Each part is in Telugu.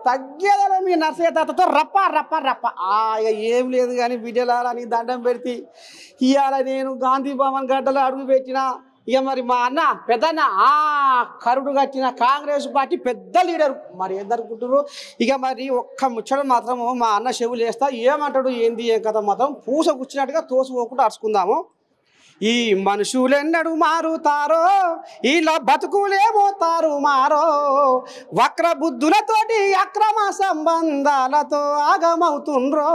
తగ్గేదల మీ నర్సయ్య తాతతో రప్ప రప్ప రప్ప ఇక ఏం లేదు కానీ బిడ్డలని దండం పెడితే ఇవాళ నేను గాంధీ భవన్ గడ్డలో అడుగు పెట్టిన ఇక మరి మా అన్న పెద్దన్న కరుడు కట్టిన కాంగ్రెస్ పార్టీ పెద్ద లీడరు మరి ఏదనుకుంటున్నారు ఇక మరి ఒక్క ముచ్చడం మాత్రము మా అన్న చెవులు వేస్తా ఏమంటాడు ఏంది ఏం కదా మాత్రం పూస కూర్చున్నట్టుగా తోసుకోకుండా అరుచుకుందాము ఈ మనుషులెన్నడు మారుతారో ఇలా బతుకులేమోతారు మారో వక్ర బుద్ధులతోటి అక్రమ సంబంధాలతో ఆగమవుతుండ్రో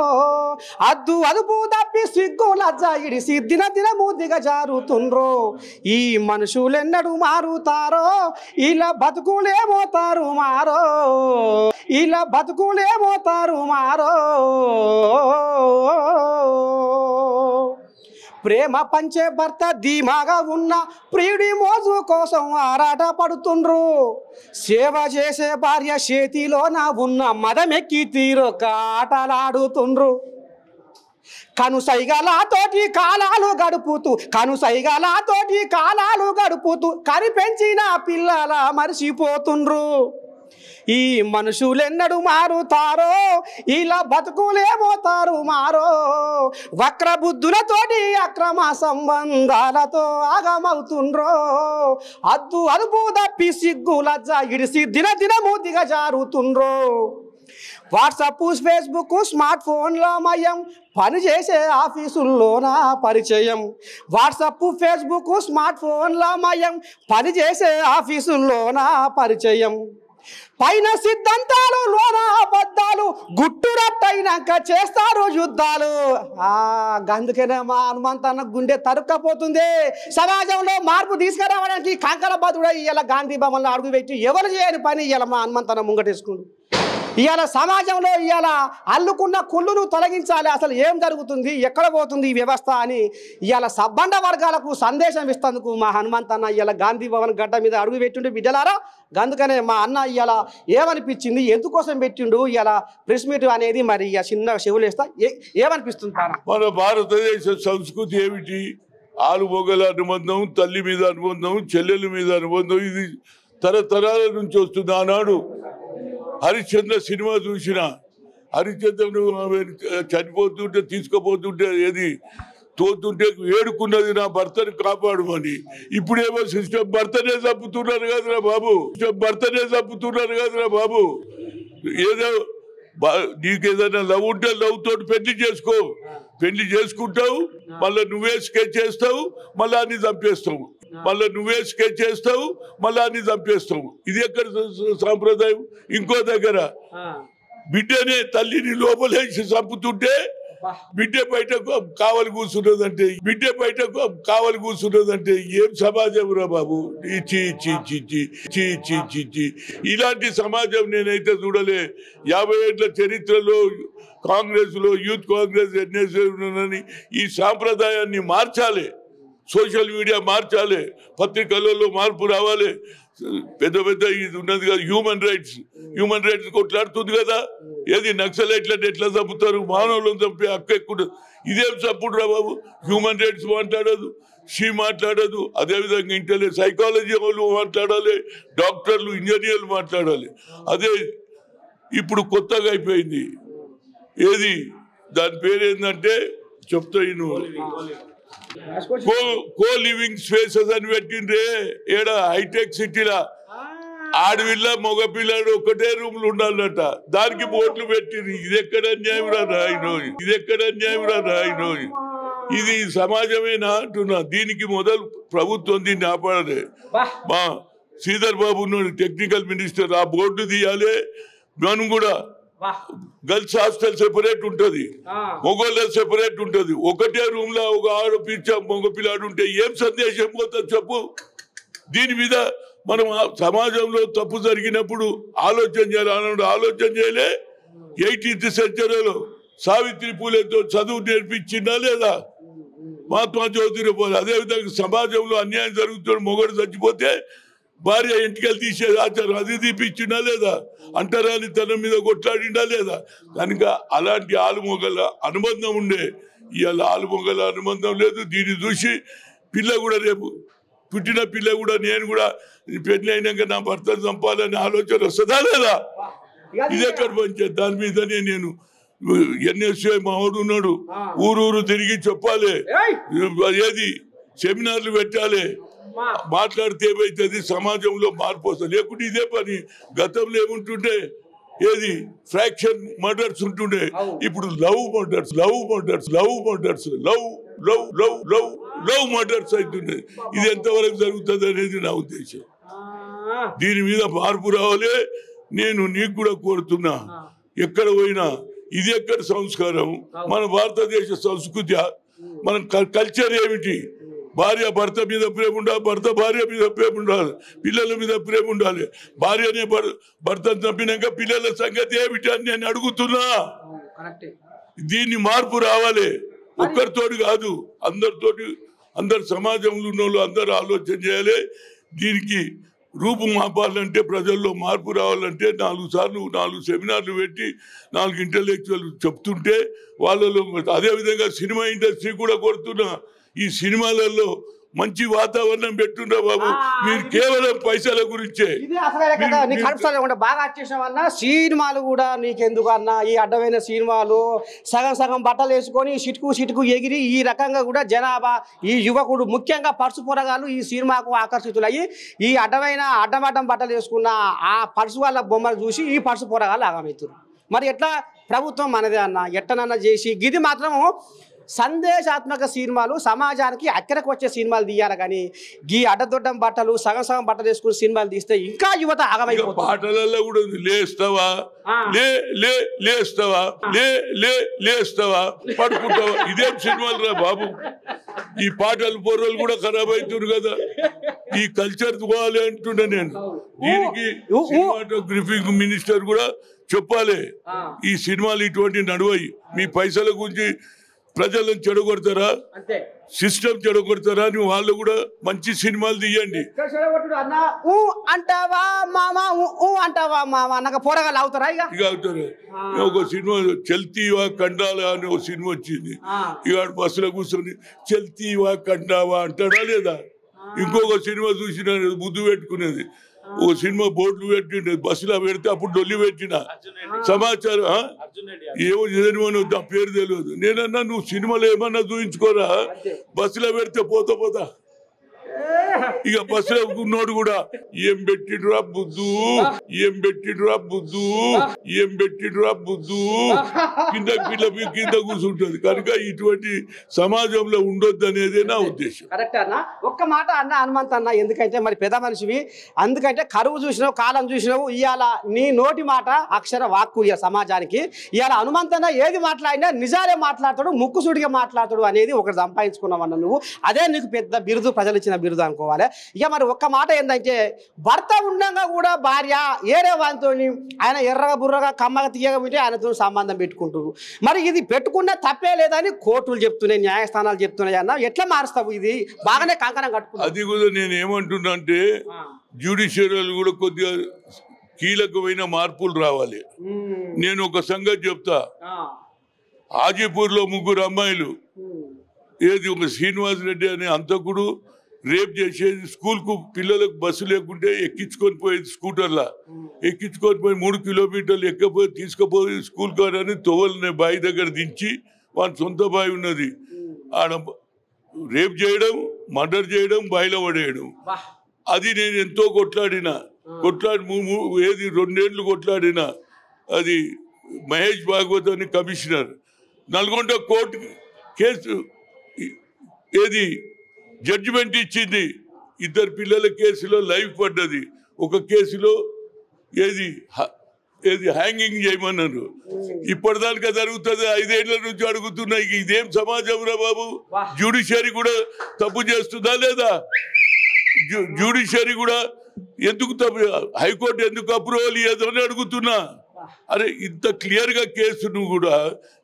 అద్దు అదుపు తప్పి సిగ్గు లజ్జ ఇడిసి దినదినము దిగజారుతుండ్రో ఈ మనుషులెన్నడు మారుతారో ఇలా బతుకులేమోతారు మారో ఇలా బతుకులేమోతారు మారో ప్రేమ పంచే భర్త ధీమాగా ఉన్న ప్రియుడి మోజు కోసం ఆరాట పడుతుండ్రు సేవ చేసే భార్య చేతిలో నా ఉన్న మదమెక్కి తీరొక ఆటలాడుతుండ్రు కనుసైగలతోటి కాలాలు గడుపుతూ కనిపెంచిన పిల్లల మరిసిపోతుండ్రు ఈ మనుషులెన్నడు మారుతారో ఇలా బతుకులేమోతారు మారో వక్ర బుద్ధులతోటి అక్రమ సంబంధాలతో ఆగమవుతుండ్రో అద్దు అదుపు తప్పి సిగ్గు లజ్జ ఇడిసి దినదినము దిగజారుతుండ్రో వాట్సాప్ ఫేస్బుక్ స్మార్ట్ ఫోన్ల మయం పనిచేసే ఆఫీసుల్లోన పరిచయం వాట్సాప్ ఫేస్బుక్ స్మార్ట్ ఫోన్ల మయం పనిచేసే ఆఫీసుల్లోన పరిచయం పైన సిద్ధాంతాలు లోన అబద్ధాలు గుట్టురట్టయినాక చేస్తారు యుద్ధాలు అందుకనే మా హనుమంతన్న గుండె తరుక్కపోతుంది సమాజంలో మార్పు తీసుకురావడానికి కంకణబద్ధుడు ఇలా గాంధీ భవన్లో అడుగు పెట్టి ఎవరు చేయని పని ఇలా మా హనుమంతన్న ముంగటేసుకుండు ఇవాళ సమాజంలో ఇవాళ అల్లుకున్న కుళ్ళును తొలగించాలి అసలు ఏం జరుగుతుంది ఎక్కడ పోతుంది ఈ వ్యవస్థ అని ఇవాళ సబ్బండ వర్గాలకు సందేశం ఇస్తందుకు మా హనుమంతన్న ఇవాళ గాంధీ భవన్ గడ్డ మీద అడుగు పెట్టిండు బిడ్డలారా అందుకనే మా అన్న ఇవాళ ఏమనిపించింది ఎందుకోసం పెట్టిండు ఇవాళ ప్రెస్ మీట్ అనేది మరి ఇక చిన్న చెవులు వేస్తా ఏమనిపిస్తుంది మన భారతదేశ సంస్కృతి ఏమిటి ఆలుమొగల అనుబంధం తల్లి మీద అనుబంధం చెల్లెల మీద అనుబంధం ఇది తరతరాల నుంచి వస్తుంది ఆనాడు హరిశ్చంద్ర సినిమా చూసిన హరిశ్చంద్రుడు చనిపోతుంటే తీసుకుపోతుంటే ఏది తోతుంటే ఏడుకున్నది నా భర్తని కాపాడమని ఇప్పుడేమో సిస్టమ్ భర్తనే చంపుతున్నారు కదరా బాబు ఏదో నీకేదైనా లవ్ ఉంటే లవ్ తోటి పెళ్లి చేసుకుంటావు మళ్ళీ నువ్వే స్కెచ్ చేస్తావు మళ్ళీ అన్ని చంపేస్తావు ఇది ఎక్కడ సాంప్రదాయం ఇంకో దగ్గర బిడ్డనే తల్లిని లోపలేసి చంపుతుంటే బిడ్డ బయట కావలి కూర్చున్నదంటే ఏం సమాజం రా బాబు ఇలాంటి సమాజం నేనైతే చూడలే 50 ఏళ్ల చరిత్రలో కాంగ్రెస్ లో యూత్ కాంగ్రెస్ ఎన్ఎస్ఏ ఈ సాంప్రదాయాన్ని మార్చాలి సోషల్ మీడియా మార్చాలి పత్రికలలో మార్పు రావాలి పెద్ద ఇది ఉన్నది కదా హ్యూమన్ రైట్స్ కొట్లాడుతుంది కదా ఏది నక్సలైట్లను ఎట్లా చంపుతారు మానవులను చంపే హక్కు ఎక్కువ ఇదేం చంపుడు రా బాబు హ్యూమన్ రైట్స్ మాట్లాడదు మాట్లాడదు అదేవిధంగా సైకాలజీ వాళ్ళు మాట్లాడాలి డాక్టర్లు ఇంజనీర్లు మాట్లాడాలి అదే ఇప్పుడు కొత్తగా అయిపోయింది ఏది దాని పేరు ఏంటంటే చెప్తా కో లివింగ్ స్పేసెస్ అని పెట్టిండ్రే ఏడ హైటెక్ సిటీలా ఆడపిల్ల మగ పిల్లడు ఒకటే రూమ్లు ఉండాలట దానికి బోర్డులు పెట్టిండ్రు ఇది ఎక్కడ అన్యాయం రా నాయనో ఇది సమాజమేనా అంటున్నా దీనికి మొదలు ప్రభుత్వం దీన్ని ఆపాలి మా శ్రీధర్ బాబు టెక్నికల్ మినిస్టర్ ఆ బోర్డు తీయాలి మనం కూడా గర్ల్స్ హాస్టల్ సెపరేట్ ఉంటది మగోళ్ళ సెపరేట్ ఉంటది ఒకటే రూమ్ లో ఒక ఆడపిచ్చ మగ పిల్లాడు ఉంటే ఏం సందేశం పోతుంది చెప్పు దీని మీద మనం సమాజంలో తప్పు జరిగినప్పుడు ఆలోచన చేయలే 18th సెంచరీలో సావిత్రి పూలేతో చదువు నేర్పించిందా లేదా మహాత్మా జ్యోతిరావు అదేవిధంగా సమాజంలో అన్యాయం జరుగుతున్న మొగడు చచ్చిపోతే భార్య ఎంటికలు తీసేది ఆచారం అది తీపిచ్చిందా లేదా అంటరాని తన మీద కొట్లాడిందా లేదా కనుక అలాంటి ఆలుమొగల అనుబంధం ఉండే ఇవాళ ఆలుమొగల అనుబంధం లేదు దీన్ని చూసి పిల్ల కూడా రేపు పుట్టిన పిల్ల కూడా నేను కూడా పెళ్లి అయినాక నా భర్తను చంపాలనే ఆలోచన వస్తుందా లేదా ఇది ఎక్కడ పంచాయతీ దాని మీదనే నేను ఎన్ఎస్ఏ మావాడు ఉన్నాడు ఊరూరు తిరిగి చెప్పాలి ఏది సెమినార్లు పెట్టాలి మాట్లాడితే ఏమైతుంది సమాజంలో మార్పు వస్తుంది లేకుంటే ఇదే పని గతంలో ఏముంటుండే ఏది ఫ్రాక్షన్ మర్డర్స్ ఉంటుండే ఇప్పుడు లవ్ మర్డర్స్ అవుతుండే ఇది ఎంతవరకు జరుగుతుంది అనేది నా ఉద్దేశం దీని మీద మార్పు రావాలి నేను నీకు కూడా కోరుతున్నా ఎక్కడ పోయినా ఇది ఎక్కడ సంస్కారం మన భారతదేశ సంస్కృతి మన కల్చర్ ఏమిటి భార్య భర్త మీద ప్రేమ ఉండాలి భర్త భార్య మీద ప్రేమ ఉండాలి పిల్లల మీద ప్రేమ ఉండాలి భార్యనే భర్తను చంపినాక పిల్లల సంగతి ఏమిటి అని నేను అడుగుతున్నా దీన్ని మార్పు రావాలి ఒక్కరితోటి కాదు అందరితోటి అందరు సమాజంలో ఉన్న వాళ్ళు అందరూ ఆలోచన చేయాలి దీనికి రూపు మాపాలంటే ప్రజల్లో మార్పు రావాలంటే 4 సార్లు 4 సెమినార్లు పెట్టి 4 ఇంటలెక్చువల్ చెప్తుంటే వాళ్ళలో అదేవిధంగా సినిమా ఇండస్ట్రీ కూడా కోరుతున్నా ఈ సినిమాలలో మంచి వాతావరణం పెట్టుండ్రా బాబు మీరు కేవలం పైసల గురించే బాగా వచ్చేసామన్నా సినిమాలు కూడా నీకెందుకు అన్నా ఈ అడ్డమైన సినిమాలు సగం బట్టలు వేసుకొని సిటుకు ఎగిరి ఈ రకంగా కూడా జనాభా ఈ యువకుడు ముఖ్యంగా పర్సు పొరగాలు ఈ సినిమాకు ఆకర్షితులయ్యి ఈ అడ్డం బట్టలు వేసుకున్న ఆ పర్సు వాళ్ళ బొమ్మలు చూసి ఈ పర్సు పొరగాలు ఆగమవుతారు మరి ఎట్లా ప్రభుత్వం మనదే అన్న ఎట్టనన్నా చేసి గిది మాత్రము సందేశాత్మక సినిమాలు సమాజానికి అక్కడికి వచ్చే సినిమాలు తీయాలి కానీ గీ అడ్డదొడ్డం బట్టలు సగం బట్టలు వేసుకుని సినిమాలు తీస్తే ఇంకా యువత ఆగమైపోతుంది పాటలలో కూడా లేస్తావా లేస్తావా పడుకుంటావా ఇదేం సినిమాలు రా బాబు ఈ పాటలు పొర్రలు కూడా ఖరాబ్ అవుతున్నారు కదా ఈ కల్చర్ పోవాలి అంటున్నా నేను దీనికి సినిమాటోగ్రఫిక్ మినిస్టర్ కూడా చెప్పాలి ఈ సినిమాలు ఇటువంటి నడువయి మీ పైసల గురించి ప్రజలను చెడగొడతారా సిస్టమ్ చెడగొడతారా అని వాళ్ళు కూడా మంచి సినిమాలు తీయండి అంటావా మామా నాకు పోరగాలు అవుతారా ఇక అవుతారు ఒక సినిమా చల్తీవా కండాలా అని ఒక సినిమా వచ్చింది ఇక బస్సులో కూర్చొని చల్తీవా కండావా అంటాడా లేదా ఇంకొక సినిమా చూసిన ముద్దు పెట్టుకునేది ఓ సినిమా బోర్డులు పెట్టిండే బస్సులో పెడితే అప్పుడు డొల్లి పెట్టిన సమాచారం ఏమో చదివాను ఆ పేరు తెలియదు నేనన్నా నువ్వు సినిమాలో ఏమన్నా చూపించుకోరా బస్సులో పెడితే పోతా ఇక బస్సులో ఉన్నోడు కూడా ఏం పెట్టిడ్రా బుద్ధు కింద కూర్చుంటది కనుక ఇటువంటి సమాజంలో ఉండొద్దు అనేది నా ఉద్దేశం కరెక్ట్ అన్న ఒక్క మాట అన్న హనుమంత్ అన్న ఎందుకంటే మరి పెద్ద మనిషివి అందుకంటే కరువు చూసినావు కాలం చూసినావు ఇవాళ నీ నోటి మాట అక్షర వాక్కు ఇక సమాజానికి ఇవాళ హనుమంత్ అన్న ఏది మాట్లాడినా నిజాలే మాట్లాడతాడు ముక్కుసూటిగా మాట్లాడతాడు అనేది ఒకటి సంపాదించుకున్నావన్న నువ్వు అదే నీకు పెద్ద బిరుదు ప్రజలు ఇచ్చిన బిరుదు అనుకోవాలి ఇక మరి ఒక్క మాట ఏంటంటే భర్త ఉండగా కూడా భార్య ఏరే వాళ్ళతో ఆయన ఎర్రగా బుర్రగా కమ్మగా తీయగా ఉంటే ఆయనతో సంబంధం పెట్టుకుంటారు మరి ఇది పెట్టుకున్నా తప్పే లేదని కోర్టులు చెప్తున్నాయి న్యాయస్థానాలు చెప్తున్నాయి అన్న ఎట్లా మారుస్తావు ఇది బాగానే కంకణం కట్టుకున్నావు అది కూడా నేను ఏమంటున్నా అంటే జ్యుడిషియల్ కూడా కొద్దిగా కీలకమైన మార్పులు రావాలి నేను ఒక సంగతి చెప్తా హాజీపూర్లో 3 అమ్మాయిలు ఏది ఒక శ్రీనివాస్ రెడ్డి అనే అంతకుడు రేప్ చేసేది స్కూల్కు పిల్లలకు బస్సు లేకుంటే ఎక్కించుకొని పోయేది స్కూటర్లా ఎక్కించుకొని పోయి 3 కిలోమీటర్లు ఎక్కపోయి తీసుకుపోయి స్కూల్ కాడని తోవలని బావి దగ్గర దించి వాని సొంత బావి ఉన్నది ఆడ రేప్ చేయడం మర్డర్ చేయడం బావిలో పడేయడం అది నేను ఎంతో కొట్లాడి ఏది 2 ఏళ్ళు కొట్లాడినా అది మహేష్ భాగవత్ అని కమిషనర్ నల్గొండ కోర్టు కేసు ఏది జడ్జిమెంట్ ఇచ్చింది 2 పిల్లల కేసులో లైఫ్ పడ్డది ఒక కేసులో ఏది హ్యాంగింగ్ చేయమన్నారు ఇప్పటిదాకా జరుగుతుంది 5 ఏళ్ల నుంచి అడుగుతున్నా ఇదేం సమాజం రా బాబు జ్యుడిషియరీ కూడా తప్పు చేస్తుందా లేదా జ్యుడిషియరీ కూడా ఎందుకు తప్పు హైకోర్టు ఎందుకు అప్రూవల్ ఇవ్వదని అడుగుతున్నా అరే ఇంత క్లియర్గా కేసును కూడా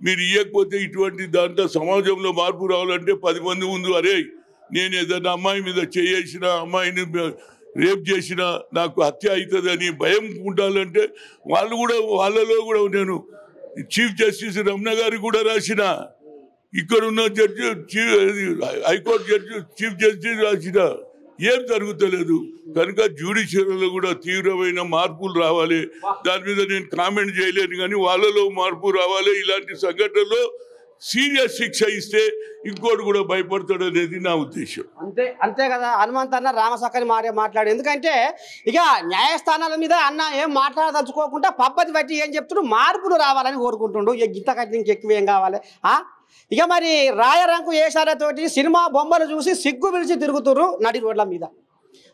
మీరు ఇవ్వకపోతే ఇటువంటి దాంట్లో సమాజంలో మార్పు రావాలంటే 10 మంది ముందు అరే నేను ఏదైనా అమ్మాయి మీద చేసిన అమ్మాయిని రేప్ చేసిన నాకు హత్య అవుతుందని భయం ఉండాలంటే వాళ్ళలో కూడా నేను చీఫ్ జస్టిస్ రమణ గారికి కూడా రాసిన ఇక్కడ ఉన్న judge high court judge chief justice రాసిన ఏం జరుగుతలేదు. కనుక జ్యుడిషియరీలో కూడా తీవ్రమైన మార్పులు రావాలి. దాని మీద నేను కామెంట్ చేయలేను, కానీ వాళ్ళలో మార్పు రావాలి. ఇలాంటి సంఘటనలో సీరియస్ శిక్ష ఇస్తే ఇంకోటి కూడా భయపడతాడు అనేది నా ఉద్దేశం. అంతే కదా. హనుమంత్ అన్న రామసక్కని మాట్లాడు. ఎందుకంటే ఇక న్యాయస్థానాల మీద అన్న ఏం మాట్లాడదలుచుకోకుండా పద్ధతి బట్టి ఏం చెప్తుండు, మార్పులు రావాలని కోరుకుంటుండు. ఇక గింత కట్టి ఇంకెక్కువ ఏం కావాలి. ఇక మరి రాయరంకు ఏషాలతోటి సినిమా బొమ్మలు చూసి సిగ్గు పిలిచి తిరుగుతుర్రు నడి రోడ్ల మీద.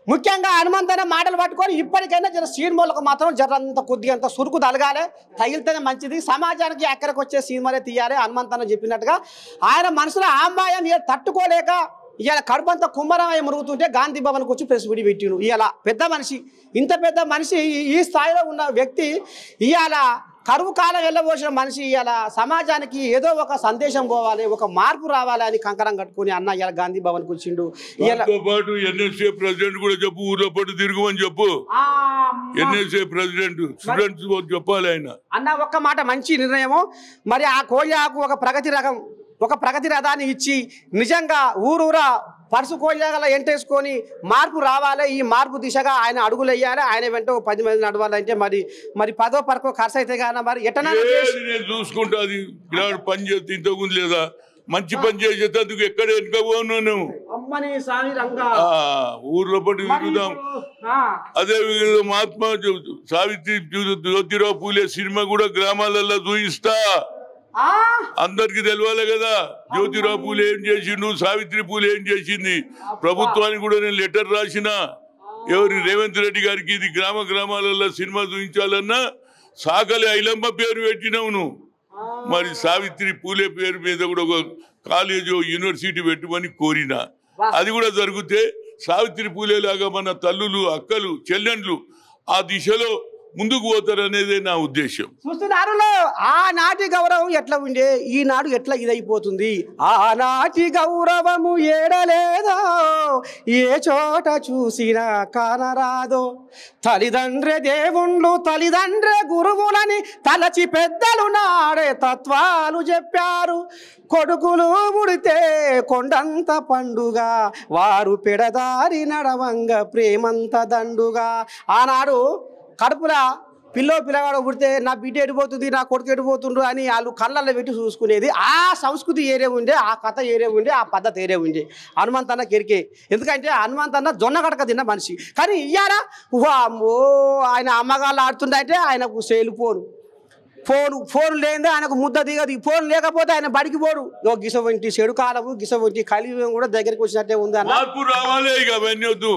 ముఖ్యంగా హనుమంత్ అనే మాటలు పట్టుకొని ఇప్పటికైనా జర సినిమాలకు మాత్రం జరంత కొద్దిగా అంత సురుకు తలగాలి, తగిలితేనే మంచిది. సమాజానికి ఎక్కడికి వచ్చే సినిమాలే తీయాలి. హనుమంత్ అన్న చెప్పినట్టుగా ఆయన మనసులో ఆంబాయం తట్టుకోలేక ఇవాళ కడుపంతా కుంభరమై మురుగుతుంటే గాంధీ భవన్కి వచ్చి ప్రెస్ మీట్ పెట్టిండు. ఇవాళ పెద్ద మనిషి, ఇంత పెద్ద మనిషి, ఈ స్థాయిలో ఉన్న వ్యక్తి ఇవాళ కరువు కాలం వెళ్ళబోసిన మనిషి ఇవాళ సమాజానికి ఏదో ఒక సందేశం పోవాలి, ఒక మార్పు రావాలి అని కంకరం కట్టుకుని అన్న ఇవాళ గాంధీ భవన్కి వచ్చిండు. పాటు ఎన్ఎస్ఏ ప్రెసిడెంట్ కూడా చెప్పు, ఊర్లో పాటు తిరుగుమని చెప్పు. ఎన్ఎస్ఏ ప్రెసిడెంట్ స్టూడెంట్స్ చెప్పాలి ఆయన. అన్న ఒక్క మాట మంచి నిర్ణయము. మరి ఆ కోయాకు ఒక ప్రగతి రథాన్ని ఇచ్చి నిజంగా ఊరూరా పరుసు కోయగల ఎంటేసుకొని మార్పు రావాలి. ఈ మార్పు దిశగా ఆయన అడుగులు వేయాలి. ఆయన వెంట 10 మంది నడవాలంటే మరి 10వ పరకో ఖర్చు అయితే కానీ మరి ఎట్లా నేను చూసుకుంటా. అది పని చేస్తే ఇంతకుముందు లేదా మంచి పని చేసేందుకు ఎక్కడ వెనుక పోను. ఊర్లో పట్టి తిరుగుదాం. అదే విధంగా మహాత్మా సావిత్రి జ్యోతిరావు పూలే సినిమా కూడా గ్రామాలలో చూయిస్తా. అందరికి తెలవాలి కదా జ్యోతిరావు పూలే ఏం చేసిండు, సావిత్రి పూలే ఏం చేసింది. ప్రభుత్వానికి కూడా నేను లెటర్ రాసిన, ఎవరి రేవంత్ రెడ్డి గారికి ఇది గ్రామాలలో సినిమా చూపించాలన్నా సాకలి ఐలమ్మ పేరు పెట్టినావు నువ్వు. మరి సావిత్రి పూలే పేరు మీద కూడా ఒక కాలేజ్ యూనివర్సిటీ పెట్టమని కోరినా. అది కూడా జరిగితే సావిత్రి పూలే లాగా మన తల్లులు, అక్కలు, చెల్లెండ్లు ఆ దిశలో ముందుకు పోతారనేదే నా ఉద్దేశం. చూస్తున్నారు ఆనాటి గౌరవం ఎట్లా ఉండే, ఈనాడు ఎట్లా ఇదైపోతుంది. ఆనాటి గౌరవము ఏడలేదో, ఏ చోట చూసినా కానరాదో. తల్లిదండ్రే దేవుళ్ళు, తల్లిదండ్రే గురువులని తలచి పెద్దలు నాడే తత్వాలు చెప్పారు. కొడుకులు పుడితే కొండంత పండుగ, వారు పెడదారి నడవంగ ప్రేమంత దండుగా. ఆనాడు కడుపులా పిల్లగాడు పుడితే నా బిడ్డ ఎడిపోతుంది, నా కొడుకు ఎడిపోతుండ్రు అని వాళ్ళు కళ్ళల్లో పెట్టి చూసుకునేది. ఆ సంస్కృతి ఏరే ఉండే, ఆ కథ ఏరే ఉండే, ఆ పద్ధతి ఏరే ఉండే. హనుమంత్ అన్న కెరికే. ఎందుకంటే హనుమంత్ అన్న జొన్న గడక తిన్న మనిషి. కానీ ఇయ్యారా ఆయన అమ్మగాళ్ళు ఆడుతుందంటే ఆయనకు సేలు ఫోన్ లేదే ఆయనకు ముద్ద దిగదు. ఫోన్ లేకపోతే ఆయన బడికి పోడు. గిస వంటి చెడు కాలము, గిస వంటి కలియుగం కూడా దగ్గరికి వచ్చినట్టే ఉంది అన్న. మార్పు రావాలి. ఇక అవన్నీ వద్దు,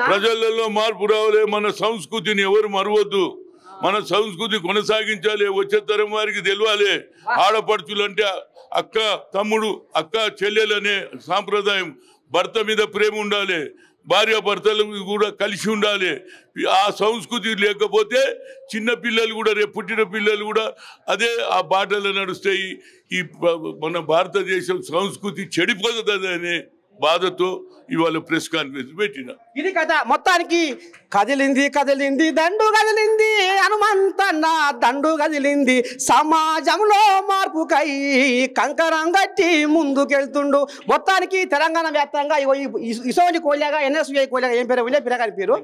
ప్రజలలో మార్పు రావాలి. మన సంస్కృతిని ఎవరు మరవద్దు. మన సంస్కృతి కొనసాగించాలి. వచ్చే తరం వారికి తెలియాలి. ఆడపడుచులు అంటే అక్క తమ్ముడు, అక్క చెల్లెలు అనే సాంప్రదాయం. భర్త మీద ప్రేమ ఉండాలి, భార్య భర్తలు కూడా కలిసి ఉండాలి. ఆ సంస్కృతి లేకపోతే చిన్న పిల్లలు కూడా, రేపు పుట్టిన పిల్లలు కూడా అదే ఆ బాటలు నడుస్తాయి. ఈ మన భారతదేశం సంస్కృతి చెడిపోతుంది అనే బాధతో ఇవాళ ప్రెస్ కాన్ఫరెన్స్ పెట్టిన. ఇది కథ మొత్తానికి. కదిలింది దండు కదిలింది, హనుమంతన్న దండు కదిలింది. సమాజంలో మార్పుకై కంకరం గట్టి ముందుకెళ్తుండు. మొత్తానికి తెలంగాణ వ్యాప్తంగా ఇసోని కోయిలాగా, ఎన్ఎస్యుఐ కోయిలాగా, ఏం పేరు ఉండే పిల్లగాని పేరు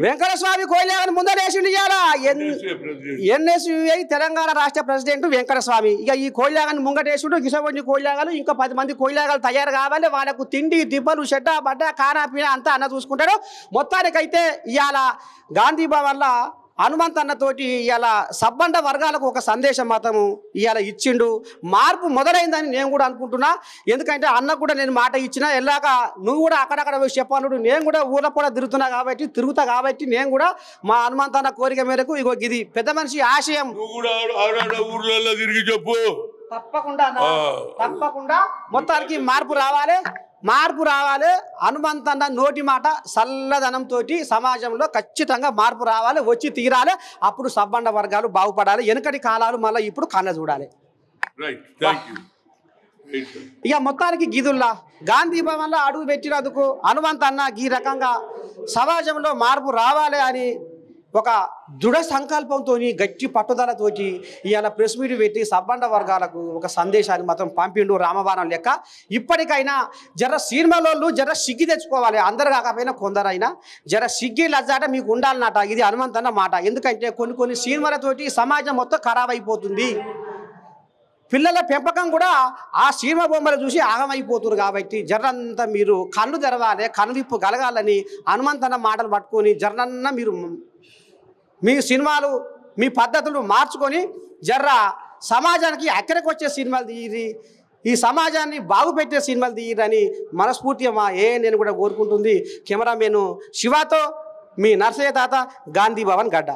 వెంకటస్వామి కోయిలాగాని ముందరేసిండు. ఎన్ఎస్యుఐ తెలంగాణ రాష్ట్ర ప్రెసిడెంట్ వెంకటస్వామి. ఇక ఈ కోయిలాగాని ముంగటేసుడు. గిసోని కోయిలాగాలు ఇంకా 10 మంది కోయిలాగాలు తయారు కావాలి. వాళ్ళకు తిండి తిప్పలు చెడ్డ బడ్డ కానా పీనా అంతా అన్న చూసుకుంటాడు. మొత్తానికైతే ఇవాళ గాంధీ భవన్లో హనుమంత్ అన్నతోటి ఇవాళ సబ్బండ వర్గాలకు ఒక సందేశం మాత్రము ఇవాళ ఇచ్చిండు. మార్పు మొదలైందని నేను కూడా అనుకుంటున్నా. ఎందుకంటే అన్న కూడా నేను మాట ఇచ్చినా, వెళ్ళాక నువ్వు కూడా అక్కడక్కడ పోయి చెప్పాను. నేను కూడా ఊళ్ళో కూడా తిరుగుతా కాబట్టి నేను కూడా మా హనుమంత్ అన్న కోరిక మేరకు ఇగో ఇది పెద్ద మనిషి ఆశయం. తప్పకుండా మొత్తానికి మార్పు రావాలి. హనుమంత్ అన్న నోటి మాట చల్లదనంతో సమాజంలో ఖచ్చితంగా మార్పు రావాలి, వచ్చి తీరాలి. అప్పుడు సబ్బండ వర్గాలు బాగుపడాలి. వెనకటి కాలాలు మళ్ళీ ఇప్పుడు కన్న చూడాలి. ఇక మొత్తానికి గీదుల్లా గాంధీ భవన్లో అడుగు పెట్టినందుకు హనుమంత్ అన్న ఈ రకంగా సమాజంలో మార్పు రావాలి అని ఒక దృఢ సంకల్పంతో గట్టి పట్టుదలతోటి ఇవాళ ప్రెస్ మీట్ పెట్టి సబ్బండ వర్గాలకు ఒక సందేశాన్ని మాత్రం పంపిండు రామబాణం లెక్క. ఇప్పటికైనా జర సినిమాలోళ్ళు జర సిగ్గి తెచ్చుకోవాలి, అందరు కాకపోయినా కొందరైనా జర సిగ్గి లజ్జాట మీకు ఉండాలన్నట. ఇది హనుమంతన్న మాట. ఎందుకంటే కొన్ని సినిమాలతోటి సమాజం మొత్తం ఖరాబ్ అయిపోతుంది. పిల్లల పెంపకం కూడా ఆ సినిమా బొమ్మలు చూసి ఆగమైపోతున్నారు. కాబట్టి జర్రంతా మీరు కళ్ళు తెరవాలి, కనువిప్పు కలగాలని హనుమంతన్న మాటలు పట్టుకొని జర్రన్న మీరు మీ సినిమాలు మీ పద్ధతులు మార్చుకొని జర్ర సమాజానికి అక్కడికి వచ్చే సినిమాలు తీయరి, ఈ సమాజాన్ని బాగుపెట్టే సినిమాలు తీయరని మనస్ఫూర్తిగా నేను కూడా కోరుకుంటుంది. కెమెరామెన్ శివాతో మీ నర్సయ్య తాత, గాంధీ భవన్ గడ్డ.